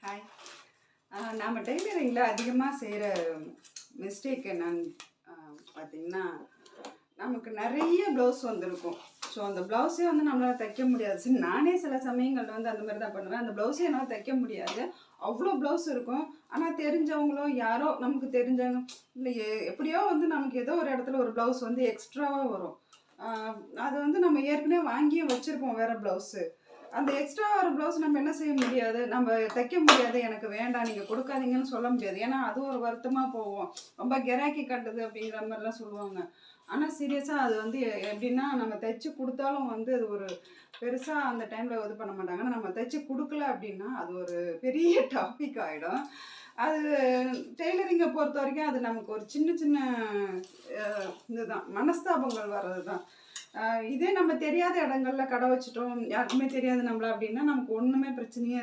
Hi. நாம் டெய்லரிங்கில் அதிகமாக செய்கிற மிஸ்டேக் என்னன்னு பார்த்தீங்கன்னா, நமக்கு நிறைய ப்ளவுஸ் வந்திருக்கும். ஸோ அந்த ப்ளவுஸே வந்து நம்மளால் தைக்க முடியாது. சரி, நானே சில சமயங்களில் வந்து அந்த மாதிரி தான் பண்ணுவேன். அந்த ப்ளவுஸே என்னால் தைக்க முடியாது. அவ்வளோ ப்ளவுஸ் இருக்கும். ஆனால் தெரிஞ்சவங்களோ யாரோ நமக்கு தெரிஞ்சவங்க இல்லை, எப்படியோ வந்து நமக்கு ஏதோ ஒரு இடத்துல ஒரு ப்ளவுஸ் வந்து எக்ஸ்ட்ராவாக வரும். அது வந்து நம்ம ஏற்கனவே வாங்கியும் வச்சுருப்போம் வேறு ப்ளவுஸு. அந்த எக்ஸ்ட்ரா ஒரு ப்ளவுஸ் நம்ம என்ன செய்ய முடியாது, நம்ம தைக்க முடியாது, எனக்கு வேண்டாம் நீங்கள் கொடுக்காதீங்கன்னு சொல்ல முடியாது. ஏன்னா அது ஒரு வருத்தமாக போகும். ரொம்ப கிராக்கி கட்டுது அப்படிங்கிற மாதிரிலாம் சொல்லுவாங்க. ஆனால் சீரியஸாக அது வந்து எப்படின்னா, நம்ம தைச்சி கொடுத்தாலும் வந்து அது ஒரு பெருசாக அந்த டைமில் இது பண்ண மாட்டாங்க. ஆனால் நம்ம தைச்சி கொடுக்கல அப்படின்னா அது ஒரு பெரிய டாபிக் ஆகிடும். அது டெய்லரிங்கை பொறுத்த வரைக்கும் அது நமக்கு ஒரு சின்ன சின்ன இதுதான், மனஸ்தாபங்கள் வர்றது தான். இதே நம்ம தெரியாத இடங்கள்ல கடை வச்சுட்டோம், யாருக்குமே தெரியாது நம்மள அப்படின்னா நமக்கு ஒன்றுமே பிரச்சனையே